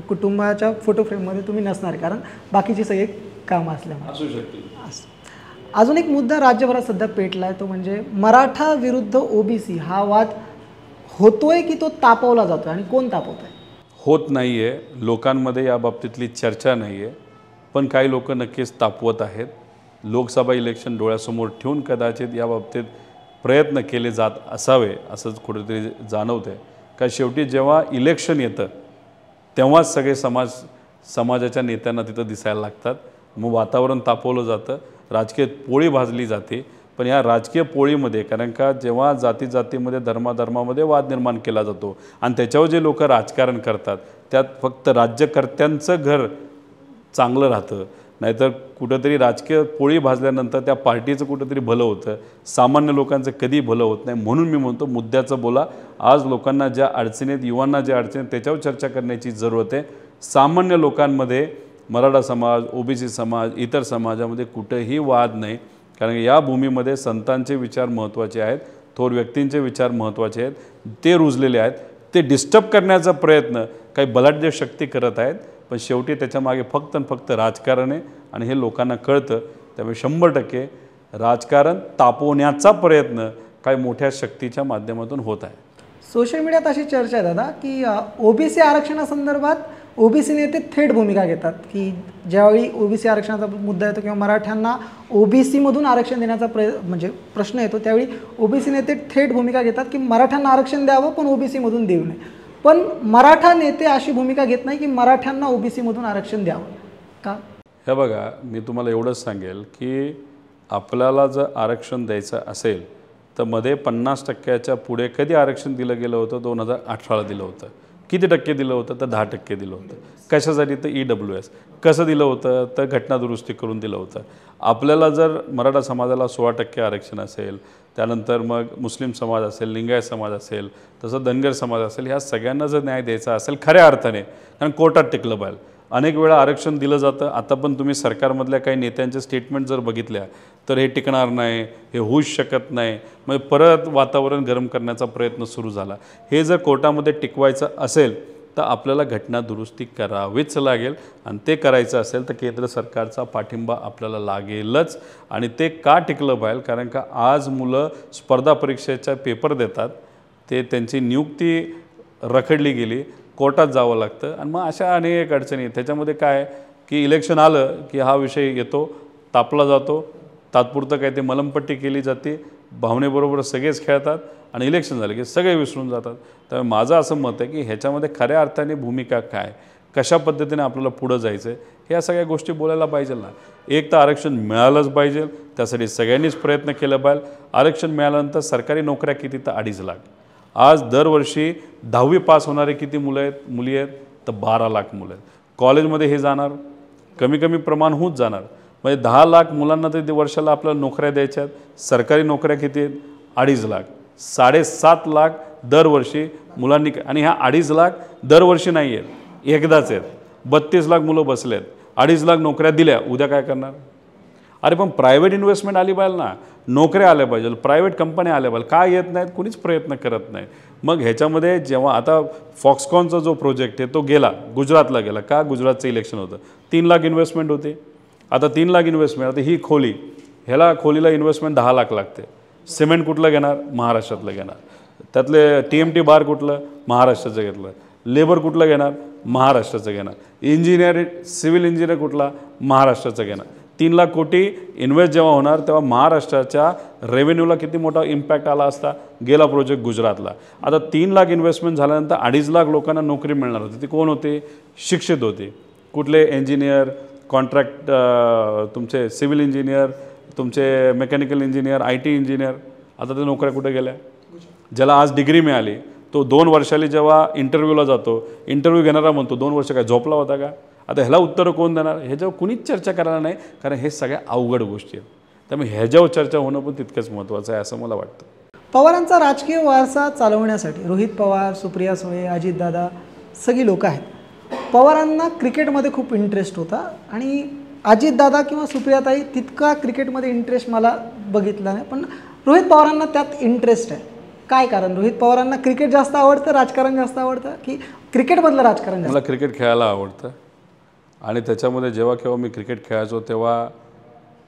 कुटुंबाच्या फोटो फ्रेममध्ये तुम्ही नसणार, कारण बाकीची सगळी कामं असल्यामुळे. असू शकते. अजून एक मुद्दा राज्यभरात सध्या पेटला आहे, तो म्हणजे मराठा विरुद्ध OBC हा वाद होतोय की तो तापवला जातोय, आणि कोण तापवत आहे? होत नाही आहे, लोकांमध्ये या बाबतीतली चर्चा नाही आहे, पण काही लोक नक्कीच तापवत आहेत. लोकसभा इलेक्शन डोळ्यासमोर ठेवून कदाचित या बाबतीत प्रयत्न केले जात असावे असंच कुठेतरी जाणवतं आहे. का शेवटी जेव्हा इलेक्शन येतं तेव्हाच सगळे समाजाच्या नेत्यांना तिथं दिसायला लागतात, मग वातावरण तापवलं जातं, राजकीय पोळी भाजली जाते. पण या राजकीय पोळीमध्ये, कारण का जेव्हा जातीमध्ये धर्मामध्ये वाद निर्माण केला जातो आणि त्याच्यावर जे लोक राजकारण करतात त्यात फक्त राज्यकर्त्यांचं घर चांगलं राहतं, नाहीतर कुठंतरी राजकीय पोळी भाजल्यानंतर त्या पार्टीचं कुठंतरी भलं होतं, सामान्य लोकांचं कधी भलं होत नाही. म्हणून मी म्हणतो मुद्द्याचं बोला. आज लोकांना ज्या अडचणीत, युवांना ज्या अडचणीत, त्याच्यावर चर्चा करण्याची जरूरत आहे. सामान्य लोकांमध्ये मराठा समाज, OBC समाज, इतर समाजामध्ये कुठेही वाद नाही, कारण या भूमीमध्ये संतांचे विचार महत्त्वाचे आहेत, थोर व्यक्तींचे विचार महत्त्वाचे आहेत, ते रुजलेले आहेत. ते डिस्टर्ब करण्याचा प्रयत्न काही बलाढ्य शक्ती करत आहेत, पण शेवटी त्याच्यामागे फक्त आणि फक्त राजकारण आहे, आणि हे लोकांना कळतं. त्यामुळे 100% राजकारण तापवण्याचा प्रयत्न काही मोठ्या शक्तीच्या माध्यमातून होत आहे. सोशल मीडियात अशी चर्चा आहे दादा की ओबीसी आरक्षणासंदर्भात ओबीसी नेते थेट भूमिका घेतात की ज्यावेळी ओबीसी आरक्षणाचा मुद्दा येतो किंवा मराठ्यांना ओबीसीमधून आरक्षण देण्याचा म्हणजे प्रश्न येतो त्यावेळी ओबीसी नेते थेट भूमिका घेतात की मराठ्यांना आरक्षण द्यावं पण ओबीसीमधून देऊ नये. पण मराठा नेते अशी भूमिका घेत नाही की मराठ्यांना ओबीसीमधून आरक्षण द्यावं का? हे बघा, मी तुम्हाला एवढंच सांगेल की आपल्याला जर आरक्षण द्यायचं असेल तर मध्ये 50% पुढे कधी आरक्षण दिलं गेलं होतं? 2018ला दिलं होतं. किती टक्के दिलं होतं? तर 10% दिलं होतं. कशासाठी? तर EWS. कसं दिलं होतं? तर घटनादुरुस्ती करून दिलं होतं. आपल्याला जर मराठा समाजाला 16% आरक्षण असेल, त्यानंतर मग मुस्लिम समाज असेल, लिंगायत समाज असेल, तसं धनगर समाज असेल, ह्या सगळ्यांना जर न्याय द्यायचा असेल खऱ्या अर्थाने, कारण कोर्टात टिकलं पाहिजे. अनेक वेळा आरक्षण दिलं जातं. आता पण तुम्ही सरकारमधल्या काही नेत्यांचे स्टेटमेंट जर बघितल्या तर हे टिकणार नाही, हे होऊच शकत नाही, मग परत वातावरण गरम करण्याचा प्रयत्न सुरू झाला. हे जर कोर्टामध्ये टिकवायचं असेल तर आपल्याला घटना दुरुस्ती करावीच लागेल आणि ते करायचं असेल तर केंद्र सरकारचा पाठिंबा आपल्याला लागेलच. आणि ते का टिकलं पाहिजे? कारण का आज मुलं स्पर्धा परीक्षेचा पेपर देतात, ते त्यांची नियुक्ती रखडली गेली, कोर्टात जावं लागतं आणि मग अशा अनेक अडचणी. त्याच्यामध्ये काय की इलेक्शन आलं की हा विषय येतो, तापला जातो, तात्पुरतं काय ते मलमपट्टी केली जाते, भावनेबरोबर सगळेच खेळतात आणि इलेक्शन झालं की सगळे विसरून जातात. त्यामुळे माझं असं मत आहे की ह्याच्यामध्ये खऱ्या अर्थाने भूमिका काय, कशा पद्धतीने आपल्याला पुढं जायचं आहे, ह्या सगळ्या गोष्टी बोलायला पाहिजे ना. एक तर आरक्षण मिळालंच पाहिजे, त्यासाठी सगळ्यांनीच प्रयत्न केला पाहिजे. आरक्षण मिळाल्यानंतर सरकारी नोकऱ्या किती? तर 2.5 लाख. आज दरवर्षी 10वी पास होणारे किती मुलं आहेत, मुली आहेत? तर 12 लाख मुलं आहेत. कॉलेजमध्ये हे जाणार कमी कमी प्रमाण होत जाणार. म्हणजे 10 लाख मुलांना तर वर्षाला आपल्याला नोकऱ्या द्यायच्या आहेत. सरकारी नोकऱ्या किती आहेत? 2.5 लाख. 7.5 लाख दरवर्षी मुलांनी. आणि ह्या 2.5 लाख दरवर्षी नाही आहेत, एकदाच आहेत. 32 लाख मुलं बसले आहेत. 2.5 लाख नोकऱ्या दिल्या, उद्या काय करणार? अरे पण प्रायव्हेट इन्व्हेस्टमेंट आली पाहिजे ना, नोकऱ्या आल्या पाहिजे, प्रायव्हेट कंपन्या आल्या पाहिजे. काय येत नाहीत? कुणीच प्रयत्न करत नाही. मग ह्याच्यामध्ये जेव्हा आता फॉक्सकॉनचा जो प्रोजेक्ट आहे तो गेला, गुजरातला गेला. का? गुजरातचं इलेक्शन होतं. 3 लाख इन्व्हेस्टमेंट होते. आता 3 लाख इन्व्हेस्टमेंट. आता ही खोली, ह्याला खोलीला इन्व्हेस्टमेंट 10 लाख लागते. सिमेंट कुठलं घेणार? महाराष्ट्रातलं घेणार. त्यातले TMT बार कुठलं? महाराष्ट्राचं घेतलं. लेबर कुठलं घेणार? महाराष्ट्राचं घेणार. इंजिनियर, सिव्हिल इंजिनियर कुठला? महाराष्ट्राचं घेणार. 3 लाख कोटी इन्व्हेस्ट जेव्हा होणार तेव्हा महाराष्ट्राच्या रेव्हेन्यूला किती मोठा इम्पॅक्ट आला असता? गेला प्रोजेक्ट गुजरातला. आता 3 लाख इन्व्हेस्टमेंट झाल्यानंतर 2.5 लाख लोकांना नोकरी मिळणार होती. ती कोण होते? शिक्षित होते. कुठले? इंजिनियर, कॉन्ट्रॅक्ट, तुमचे सिव्हिल इंजिनियर, तुमचे मेकॅनिकल इंजिनियर, IT इंजिनियर. आता ते नोकऱ्या कुठे गेल्या? ज्याला आज डिग्री मिळाली तो 2 वर्षाली जेव्हा इंटरव्ह्यूला जातो, इंटरव्ह्यू घेणारा म्हणतो 2 वर्ष काय झोपला होता का? आता ह्याला उत्तरं कोण देणार? ह्याच्यावर कुणीच चर्चा करायला नाही, कारण हे सगळ्या अवघड गोष्टी आहेत. त्यामुळे ह्याच्यावर चर्चा होणं पण तितकंच महत्त्वाचं आहे असं मला वाटतं. पवारांचा राजकीय वारसा चालवण्यासाठी रोहित पवार, सुप्रिया सुळे, अजितदादा सगळी लोक आहेत. पवारांना क्रिकेटमध्ये खूप इंटरेस्ट होता आणि अजितदादा किंवा सुप्रियाताई तितका क्रिकेटमध्ये इंटरेस्ट मला बघितला नाही, पण रोहित पवारांना त्यात इंटरेस्ट आहे. काय कारण? रोहित पवारांना क्रिकेट जास्त आवडतं, राजकारण जास्त आवडतं की क्रिकेटमधलं राजकारण? मला क्रिकेट खेळायला आवडतं आणि त्याच्यामध्ये जेव्हा केव्हा मी क्रिकेट खेळायचो तेव्हा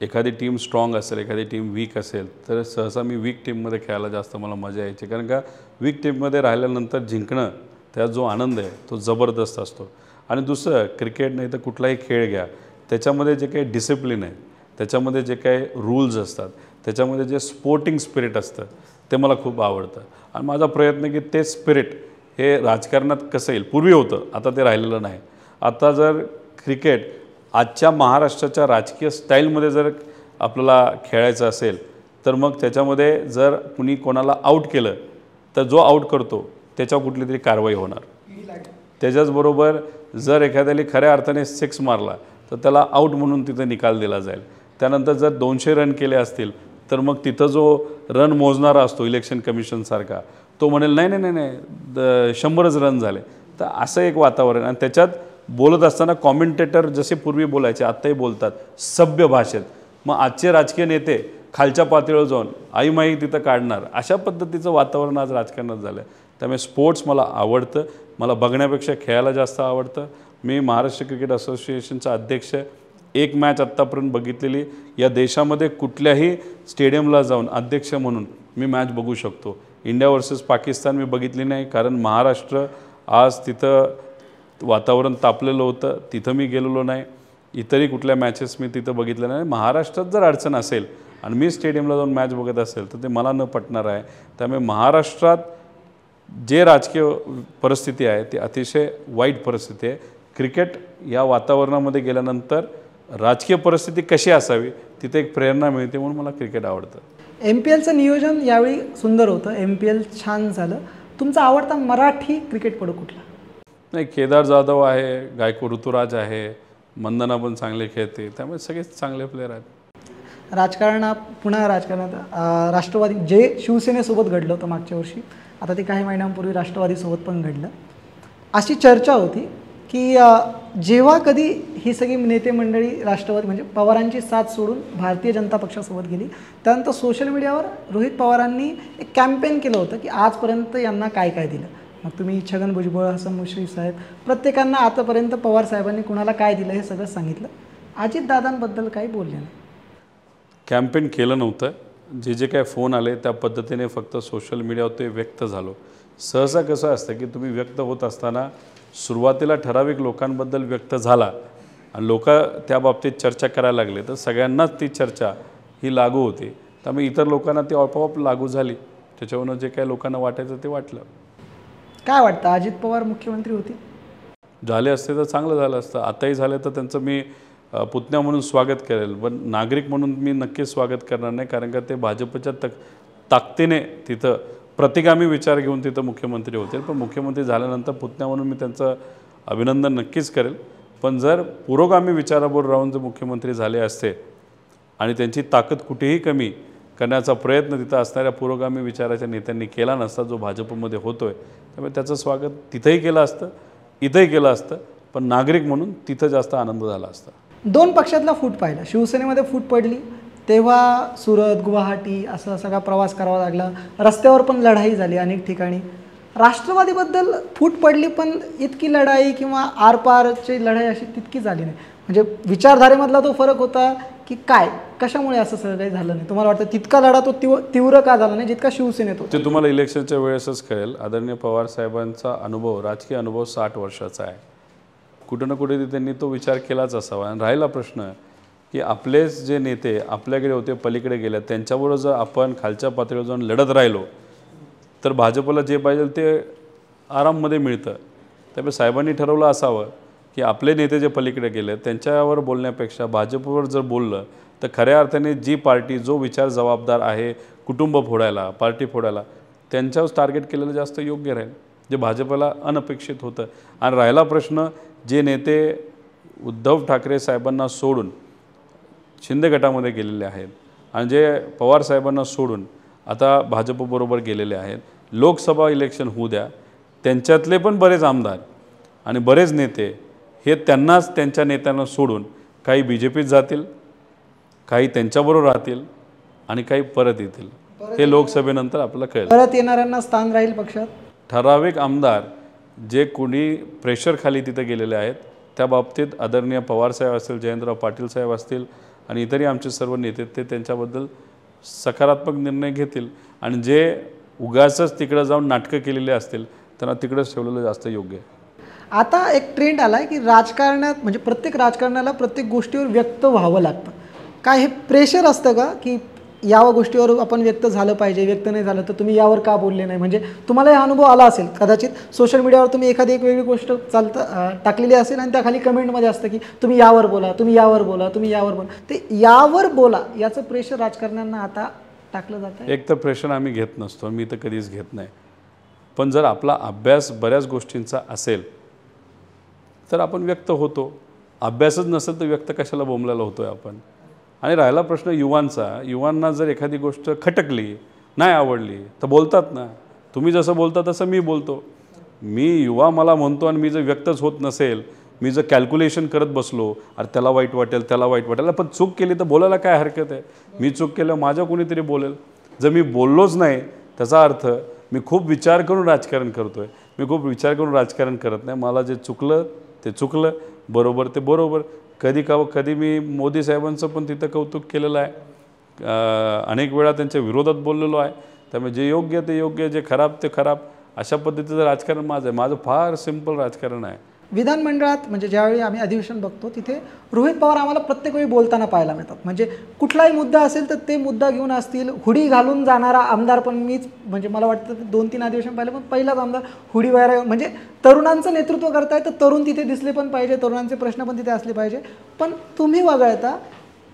एखादी टीम स्ट्रॉंग असेल, एखादी टीम वीक असेल तर सहसा मी वीक टीममध्ये खेळायला जास्त मला मजा यायची. कारण का वीक टीममध्ये राहिल्यानंतर जिंकणं, त्यात जो आनंद आहे तो जबरदस्त असतो. आणि दुसरं, क्रिकेट नाही तर कुठलाही खेळ घ्या, त्याच्यामध्ये जे काही डिसिप्लिन आहे, त्याच्यामध्ये जे काही रूल्स असतात, त्याच्यामध्ये जे स्पोर्टिंग स्पिरिट असतं ते मला खूप आवडतं. आणि माझा प्रयत्न आहे की ते स्पिरिट हे राजकारणात कसं येईल. पूर्वी होतं, आता ते राहिलेलं नाही. आता जर क्रिकेट आजच्या महाराष्ट्राच्या राजकीय स्टाईलमध्ये जर आपल्याला खेळायचं असेल तर मग त्याच्यामध्ये जर कुणी कोणाला आऊट केलं तर जो आऊट करतो त्याच्यावर कुठली तरी कारवाई होणार. त्याच्याचबरोबर जर एखाद्याला खऱ्या अर्थाने 6 मारला तर त्याला आऊट म्हणून तिथं निकाल दिला जाईल. त्यानंतर जर 200 रन केले असतील तर मग तिथं जो रन मोजणारा असतो इलेक्शन कमिशनसारखा तो म्हणेल नाही नाही नाही 100च रन झाले. तर असं एक वातावरण. आणि त्याच्यात बोलत असताना कॉमेंटेटर जसे पूर्वी बोलायचे आत्ताही बोलतात सभ्य भाषेत. मग आजचे राजकीय नेते खालच्या पातळीवर जाऊन आईमाई तिथं काढणार, अशा पद्धतीचं वातावरण आज राजकारणात झालं आहे. त्यामुळे स्पोर्ट्स मला आवडतं, मला बघण्यापेक्षा खेळायला जास्त आवडतं. मी महाराष्ट्र क्रिकेट असोसिएशनचा अध्यक्ष. एक मॅच आत्तापर्यंत बघितलेली, या देशामध्ये कुठल्याही स्टेडियमला जाऊन अध्यक्ष म्हणून मी मॅच बघू शकतो. इंडिया वर्सेस पाकिस्तान मी बघितली नाही, कारण महाराष्ट्र आज तिथं वातावरण तापलेलं होतं, तिथं मी गेलेलो नाही. इतरही कुठल्या मॅचेस मी तिथं बघितल्या नाही. महाराष्ट्रात जर अडचण असेल आणि मी स्टेडियमला जाऊन मॅच बघत असेल तर ते मला न पटणार आहे. त्यामुळे महाराष्ट्रात जे राजकीय परिस्थिती आहे ती अतिशय वाईट परिस्थिती आहे. क्रिकेट या वातावरणामध्ये गेल्यानंतर राजकीय परिस्थिती कशी असावी तिथे एक प्रेरणा मिळते, म्हणून मला क्रिकेट आवडतं. MPLचं नियोजन यावेळी सुंदर होतं, MPL छान झालं. तुमचा आवडता मराठी क्रिकेटपटू कुठला? नाही, केदार जाधव आहे, गायको ऋतुराज आहे, मंदना पण चांगले खेळते, त्यामुळे सगळेच चांगले प्लेयर आहेत. पुन्हा राजकारणात राष्ट्रवादी जे शिवसेनेसोबत घडलं होतं मागच्या वर्षी, आता ते काही महिन्यांपूर्वी राष्ट्रवादीसोबत पण घडलं. अशी चर्चा होती की जेव्हा कधी ही सगळी नेते मंडळी राष्ट्रवादी म्हणजे पवारांची साथ सोडून भारतीय जनता पक्षासोबत गेली, त्यानंतर सोशल मीडियावर रोहित पवारांनी एक कॅम्पेन केलं होतं की आजपर्यंत यांना काय काय दिलं. मग तुम्ही छगन भुजबळ, हसन मुश्रीफ साहेब, प्रत्येकांना आतापर्यंत पवार साहेबांनी कुणाला काय दिलं हे सगळं सांगितलं. अजितदादांबद्दल काही बोलले नाही. कॅम्पेन केलं नव्हतं. जे जे काय फोन आले त्या पद्धतीने फक्त सोशल मीडियावर ते व्यक्त झालो. सहसा कसं असतं की तुम्ही व्यक्त होत असताना सुरुवातीला ठराविक लोकांबद्दल व्यक्त झाला आणि लोक त्या बाबतीत चर्चा करायला लागले तर सगळ्यांनाच ती चर्चा ही लागू होती. त्यामुळे इतर लोकांना ती आपोआप लागू झाली. त्याच्यावरून जे काही लोकांना वाटायचं ते वाटलं. काय वाटतं, अजित पवार मुख्यमंत्री होतील? झाले असते तर चांगलं झालं असतं. आताही झाले तर त्यांचं मी पुतण्या म्हणून स्वागत करेल, पण नागरिक म्हणून मी नक्कीच स्वागत करणार नाही, कारण का ते भाजपच्या ताकदीने तिथं प्रतिगामी विचार घेऊन तिथं मुख्यमंत्री होतील. पण मुख्यमंत्री झाल्यानंतर पुतण्या म्हणून मी त्यांचं अभिनंदन नक्कीच करेल. पण जर पुरोगामी विचाराबरोबर राहून जर मुख्यमंत्री झाले असते आणि त्यांची ताकद कुठेही कमी करण्याचा प्रयत्न तिथं असणाऱ्या पुरोगामी विचाराच्या नेत्यांनी केला नसता जो भाजपमध्ये होतोय, त्यामुळे त्याचं स्वागत तिथंही केलं असतं, इथंही केलं असतं. पण नागरिक म्हणून तिथं जास्त आनंद झाला असता. दोन पक्षातला फूट पाहिला. शिवसेनेमध्ये फूट पडली तेव्हा सुरत, गुवाहाटी असा सगळा प्रवास करावा लागला. रस्त्यावर पण लढाई झाली अनेक ठिकाणी. राष्ट्रवादीबद्दल फूट पडली पण इतकी लढाई किंवा आरपारची लढाई अशी तितकी झाली नाही. म्हणजे विचारधारेमधला तो फरक होता की काय, कशामुळे असं सगळं काही झालं नाही? तुम्हाला वाटतं तितका लढा तो तीव्र का झाला नाही जितका शिवसेनेत होता? ते तुम्हाला इलेक्शनच्या वेळेसच कळेल. आदरणीय पवार साहेबांचा अनुभव, राजकीय अनुभव 60 वर्षाचा आहे. कुठं ना कुठे त्यांनी तो विचार केलाच असावा. आणि राहिला प्रश्न की आपलेच जे नेते आपल्याकडे होते पलीकडे गेले, त्यांच्याबरोबर जर आपण खालच्या पातळीवर जाऊन लढत राहिलो तर भाजपला जे पाहिजे ते आराममध्ये मिळतं. त्यामुळे साहेबांनी ठरवलं असावं की आपले नेते जे पलीकडे गेले त्यांच्यावर बोलण्यापेक्षा भाजपवर जर बोललं तर खऱ्या अर्थाने जी पार्टी जो विचार जबाबदार आहे कुटुंब फोडायला, पार्टी फोडायला, त्यांच्यावर टार्गेट केलेलं जास्त योग्य राहील, जे भाजपला अनपेक्षित होतं. आणि राहिला प्रश्न, जे नेते उद्धव ठाकरे साहेबांना सोडून शिंदे गटामध्ये गेलेले आहेत आणि जे पवार साहेबांना सोडून आता भाजपबरोबर गेलेले आहेत, लोकसभा इलेक्शन होऊ द्या, त्यांच्यातले पण बरेच आमदार आणि बरेच नेते हे त्यांनाच त्यांच्या नेत्यांना सोडून काही BJPत जातील, काही त्यांच्याबरोबर राहतील आणि काही परत येतील. हे लोकसभेनंतर आपल्याला कळेल. परत येणाऱ्यांना स्थान राहील पक्षात. ठराविक आमदार जे कोणी प्रेशरखाली तिथे गेलेले आहेत त्या बाबतीत आदरणीय पवारसाहेब असतील, जयंतराव पाटील साहेब असतील आणि इतरही आमचे सर्व नेते ते त्यांच्याबद्दल सकारात्मक निर्णय घेतील. आणि जे उगाचच तिकडं जाऊन नाटकं केलेले असतील त्यांना तिकडंच ठेवलेलं जास्त योग्य आहे. आता एक ट्रेंड आला आहे की राजकारणात म्हणजे प्रत्येक राजकारणाला प्रत्येक गोष्टीवर व्यक्त व्हावं लागतं. काय हे प्रेशर असतं का की या गोष्टीवर आपण व्यक्त झालं पाहिजे, व्यक्त नाही झालं तर तुम्ही यावर का बोलले नाही? म्हणजे तुम्हाला हा अनुभव आला असेल कदाचित, सोशल मीडियावर तुम्ही एखादी एक वेगळी गोष्ट टाकलेली असेल आणि त्या खाली कमेंटमध्ये असतं की तुम्ही यावर बोला, तुम्ही यावर बोला, तुम्ही यावर बोला. ते यावर बोला याचं प्रेशर राजकारण्यांना आता टाकलं जातं. एक तर प्रेशर आम्ही घेत नसतो, मी तर कधीच घेत नाही. पण जर आपला अभ्यास बऱ्याच गोष्टींचा असेल तर आपण व्यक्त होतो. अभ्यासच नसेल तर व्यक्त कशाला बोंबलायला होतोय आपण? आणि राहिला प्रश्न युवांचा, युवांना जर एखादी गोष्ट खटकली, नाही आवडली तर बोलतात ना. तुम्ही जसं बोलता तसं मी बोलतो. मी युवा मला म्हणतो आणि मी जर व्यक्तच होत नसेल, मी जर कॅल्क्युलेशन करत बसलो, अरे त्याला वाईट वाटेल, त्याला वाईट वाटेल, पण चूक केली तर बोलायला काय हरकत आहे? मी चूक केलं, माझ्या कोणीतरी बोलेल. जर मी बोललोच नाही त्याचा अर्थ मी खूप विचार करून राजकारण करतोय. मी खूप विचार करून राजकारण करत नाही. मला जे चुकलं ते चुकलं, बरोबर ते बरोबर. कधी मी मोदी साहेबांचं पण तिथं कौतुक केलेलं आहे, अनेक वेळा त्यांच्या विरोधात बोललेलो आहे. त्यामुळे जे योग्य ते योग्य, जे खराब ते खराब, अशा पद्धतीचं राजकारण माझं आहे. माझं फार सिम्पल राजकारण आहे. विधानमंडळात म्हणजे ज्यावेळी आम्ही अधिवेशन बघतो तिथे रोहित पवार आम्हाला प्रत्येक वेळी बोलताना पाहायला मिळतात. म्हणजे कुठलाही मुद्दा असेल तर ते मुद्दा घेऊन असतील. हुडी घालून जाणारा आमदार पण मीच, म्हणजे मला वाटतं 2-3 अधिवेशन पाहिलं पण पहिलाच आमदार हुडी वगैरे, म्हणजे तरुणांचं नेतृत्व करताय तर तरुण तिथे दिसले पण पाहिजे, तरुणांचे प्रश्न पण तिथे असले पाहिजे. पण तुम्ही वगळता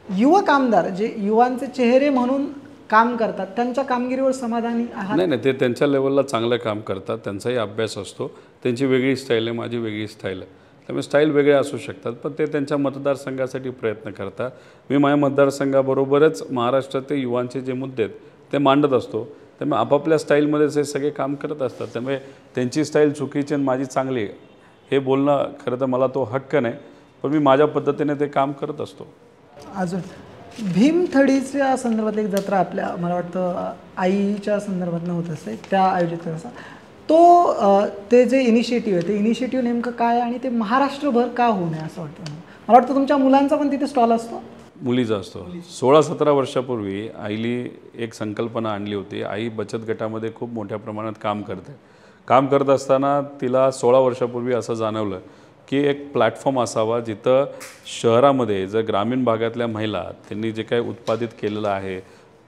युवक आमदार जे युवांचे चेहरे म्हणून काम करतात त्यांच्या कामगिरीवर समाधानी आहात? नाही नाही, ते त्यांच्या लेवलला चांगलं काम करतात, त्यांचाही अभ्यास असतो, त्यांची वेगळी स्टाईल आहे, माझी वेगळी स्टाईल आहे. त्यामुळे स्टाईल वेगळ्या असू शकतात, पण ते त्यांच्या मतदारसंघासाठी प्रयत्न करतात. मी माझ्या मतदारसंघाबरोबरच महाराष्ट्रातील युवांचे जे मुद्दे आहेत ते मांडत असतो. त्यामुळे आपापल्या स्टाईलमध्येच हे सगळे काम करत असतात. त्यामुळे त्यांची स्टाईल चुकीची आणि माझी चांगली आहे हे बोलणं खरं तर मला तो हक्क नाही, पण मी माझ्या पद्धतीने ते काम करत असतो. अजून भीमथडीच्या संदर्भात एक जत्रा आपल्या मला वाटतं आईच्या संदर्भात होत असते, त्या आयोजित करत असतात. ते जे इनिशिएटिव्ह आहे ते इनिशिएटिव्ह नेमकं काय आणि ते महाराष्ट्रभर का होऊ नये असं वाटतं? मला वाटतं तुमच्या मुलांचा पण तिथे स्टॉल असतो. मुलीचा असतो. 16-17 वर्षापूर्वी आईली एक संकल्पना आणली होती. आई बचत गटामध्ये खूप मोठ्या प्रमाणात काम करते. काम करत असताना तिला 16 वर्षापूर्वी असं जाणवलं की एक प्लॅटफॉर्म असावा जिथं शहरामध्ये जर ग्रामीण भागातल्या महिला त्यांनी जे काही उत्पादित केलेलं आहे,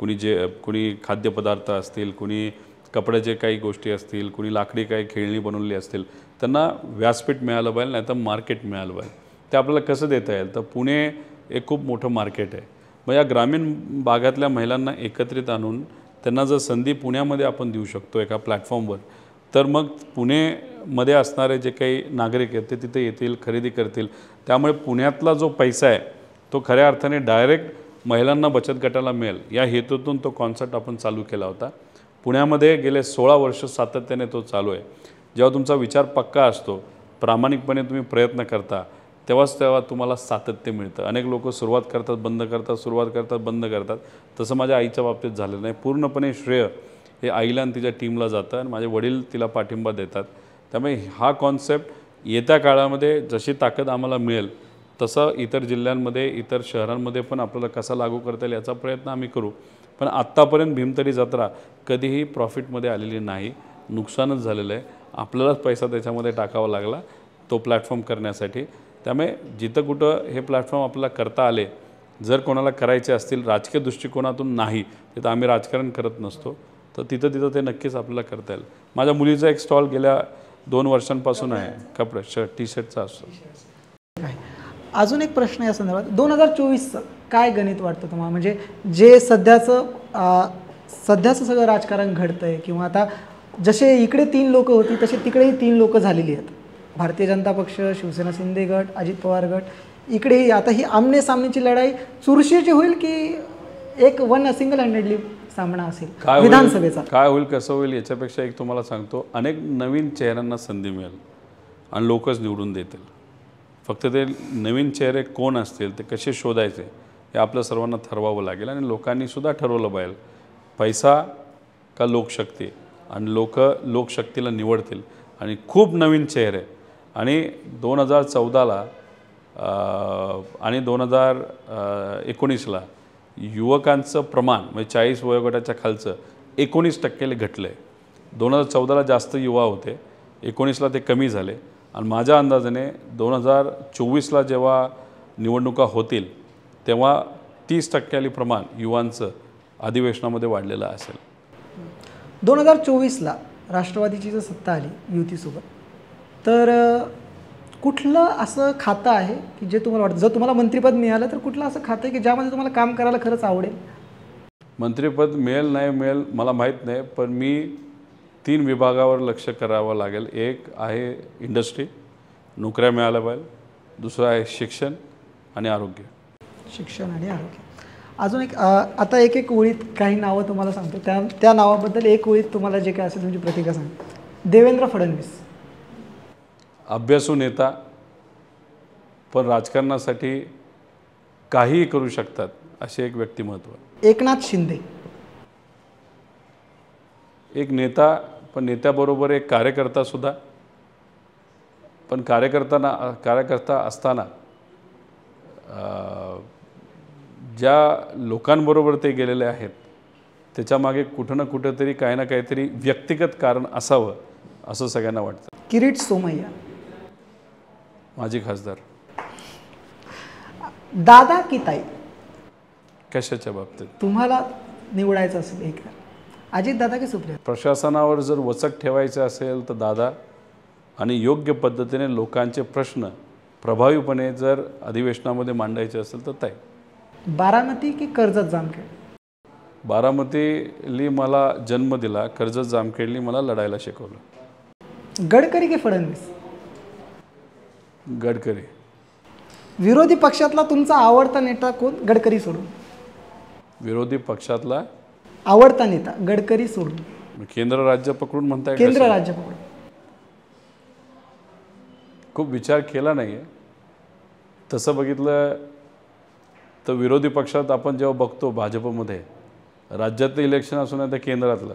कुणी खाद्यपदार्थ असतील, कुणी कपड्याचे काही गोष्टी असतील, कुणी लाकडी काही खेळणी बनवली असतील, त्यांना व्यासपीठ मिळालं पाहिजे, नाही तर मार्केट मिळालं पाहिजे. ते आपल्याला कसं देता येईल? तर पुणे एक खूप मोठं मार्केट आहे. मग या ग्रामीण भागातल्या महिलांना एकत्रित आणून त्यांना जर संधी पुण्यामध्ये आपण देऊ शकतो एका प्लॅटफॉर्मवर, तर मग पुणेमध्ये असणारे जे काही नागरिक आहेत ते तिथे येतील, खरेदी करतील. त्यामुळे पुण्यातला जो पैसा आहे तो खऱ्या अर्थाने डायरेक्ट महिलांना बचत गटाला मिळेल या हेतूतून तो कॉन्सेप्ट आपण चालू केला होता. पुण्यामध्ये गेले 16 वर्ष सातत्याने तो चालू आहे. जेव्हा तुमचा विचार पक्का असतो, प्रामाणिकपणे तुम्ही प्रयत्न करता, तेव्हा तुम्हाला सातत्य मिळतं. अनेक लोक सुरुवात करतात, बंद करतात, सुरुवात करतात, बंद करतात. तसं माझ्या आईच्या बाबतीत झालेलं नाही. पूर्णपणे श्रेय हे आईला आणि तिच्या टीमला जातं आणि माझे वडील तिला पाठिंबा देतात. त्यामुळे हा कॉन्सेप्ट येत्या काळामध्ये जशी ताकद आम्हाला मिळेल तसं इतर जिल्ह्यांमध्ये, इतर शहरांमध्ये पण आपल्याला कसा लागू करता येईल याचा प्रयत्न आम्ही करू. पण आत्तापर्यंत भीमथडी जत्रा कधीही प्रॉफिटमध्ये आलेली नाही, नुकसानच झालेलं आहे. आपल्यालाच पैसा त्याच्यामध्ये टाकावा लागला तो प्लॅटफॉर्म करण्यासाठी. त्यामुळे जिथं कुठं हे प्लॅटफॉर्म आपल्याला करता आले, जर कोणाला करायचे असतील राजकीय दृष्टिकोनातून नाही, तिथं आम्ही राजकारण करत नसतो, तर तिथं ते नक्कीच आपल्याला करता येईल. माझ्या मुलीचा एक स्टॉल गेल्या 2 वर्षांपासून आहे, कपडे टी शर्टचा असतो. अजून एक प्रश्न या संदर्भात, 2024चं काय गणित वाटतं तुम्हाला? म्हणजे जे सध्याचं सगळं राजकारण घडतं आहे, किंवा आता जसे इकडे 3 लोकं होती तसे तिकडेही 3 लोकं झालेली आहेत. भारतीय जनता पक्ष, शिवसेना शिंदे गट, अजित पवार गट, इकडेही आता ही आमने सामनेची लढाई चुरशीची होईल की एक सिंगल हँडेडली सामना असेल विधानसभेचा? काय होईल, कसं होईल याच्यापेक्षा एक तुम्हाला सांगतो, अनेक नवीन चेहऱ्यांना संधी मिळेल आणि लोकच निवडून देतील. फक्त ते नवीन चेहरे कोण असतील, ते कसे शोधायचे हे आपलं सर्वांना ठरवावं लागेल. आणि लोकांनीसुद्धा ठरवलं पाहिजे, पैसा का लोकशक्ती, आणि लोकशक्तीला निवडतील. आणि खूप नवीन चेहरे, आणि 2014ला आणि 2019ला युवकांचं प्रमाण म्हणजे 40 वयोगटाच्या खालचं 19% घटलं आहे. 2014ला जास्त युवा होते, 19ला ते कमी झाले. आणि माझ्या अंदाजाने 2024ला जेव्हा निवडणुका होतील तेव्हा 30% प्रमाण युवांचं अधिवेशनामध्ये वाढलेलं असेल. 2024ला राष्ट्रवादीची जर सत्ता आली युतीसोबत, तर कुठलं असं खातं आहे की जे तुम्हाला वाटतं, जर तुम्हाला मंत्रिपद मिळालं तर कुठलं असं खातं आहे की ज्यामध्ये तुम्हाला काम करायला खरंच आवडेल? मंत्रिपद मिळेल नाही मिळेल मला माहीत नाही, पण मी 3 विभागावर लक्ष करावं लागेल. एक आहे इंडस्ट्री, नोकऱ्या मिळाल्या पाहिजे. दुसरं आहे शिक्षण आणि आरोग्य. शिक्षण आणि आरोग्य. अजून एक आता एक ओळीत काही नावं तुम्हाला सांगतो, त्या नावाबद्दल एक ओळीत तुम्हाला जे काय असेल तुमची प्रतिक्रिया सांगा. देवेंद्र फडणवीस, अभ्यासू नेता, पण राजकारणासाठी काहीही करू शकतात असे एक व्यक्तिमत्व. एकनाथ शिंदे, एक नेता, पण नेत्याबरोबर एक कार्यकर्तासुद्धा. पण कार्यकर्ता असताना ज्या लोकांबरोबर ते गेलेले आहेत त्याच्यामागे कुठं ना कुठंतरी काही ना काहीतरी व्यक्तिगत कारण असावं असं सगळ्यांना वाटतं. किरीट सोमय्या, माजी खासदार. दादा की ताई, कशाच्या बाबतीत? तुम्हाला निवडायचं असेल एक, अजित दादा की सुप्रिया? प्रशासनावर जर वचक ठेवायचं असेल तर दादा, आणि योग्य पद्धतीने लोकांचे प्रश्न प्रभावीपणे जर अधिवेशनामध्ये मांडायचे असेल तर ताई. बारामती की कर्जत जामखेड? बारामतीली मला जन्म दिला, कर्जत जामखेडली मला लढायला शिकवलं. गडकरी की फडणवीस? गडकरी. विरोधी पक्षातला तुमचा आवडता नेता कोण, गडकरी सोडून? विरोधी पक्षातला आवडता नेता गडकरी सोडून? केंद्र राज्य पकडून म्हणताय? केंद्र राज्य पकडून. खूप विचार केला नाही आहे. तसं बघितलं तर विरोधी पक्षात आपण जेव्हा बघतो भाजपमध्ये, राज्यातलं इलेक्शन असू नाही तर केंद्रातलं,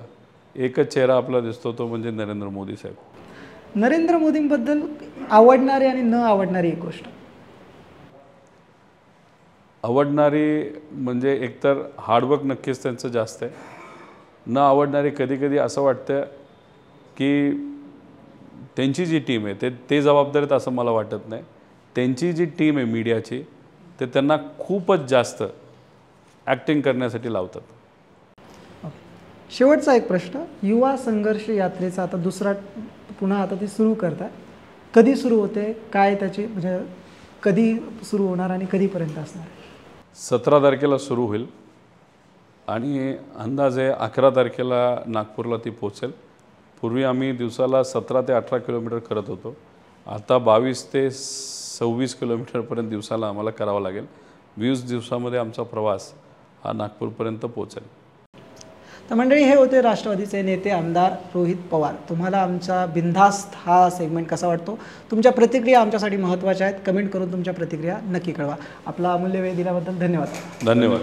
एकच चेहरा आपला दिसतो, तो म्हणजे नरेंद्र मोदी साहेब. नरेंद्र मोदींबद्दल आवडणारी आणि न आवडणारी एक गोष्ट? आवडणारी म्हणजे एकतर हार्डवर्क नक्कीच त्यांचं जास्त आहे. न आवडणारी कधी कधी असं वाटतं की त्यांची जी टीम आहे ते जबाबदार आहेत असं मला वाटत नाही. त्यांची जी टीम आहे मीडियाची, ते त्यांना खूपच जास्त ॲक्टिंग करण्यासाठी लावतात. शेवटचा एक प्रश्न, युवा संघर्ष यात्रेचा आता दुसरा पुन्हा आता ती सुरू करताय, कधी सुरू होते, काय त्याची म्हणजे कधी सुरू होणार आणि कधीपर्यंत असणार? 17 तारखेला सुरू होईल आणि अंदाजे 11 तारखेला नागपूरला ती पोचेल. पूर्वी आम्ही दिवसाला 17 ते 18 किलोमीटर करत होतो, आता 22 ते 26 किलोमीटरपर्यंत दिवसाला आम्हाला करावं लागेल. 20 दिवसामध्ये आमचा प्रवास हा नागपूरपर्यंत पोचेल. तर मंडळी, हे होते राष्ट्रवादीचे नेते आमदार रोहित पवार. तुम्हाला आमचा बिनधास्त हा सेगमेंट कसा वाटतो? तुमच्या प्रतिक्रिया आमच्यासाठी महत्त्वाच्या आहेत. कमेंट करून तुमच्या प्रतिक्रिया नक्की कळवा. आपला अमूल्य वेळ दिल्याबद्दल धन्यवाद. धन्यवाद.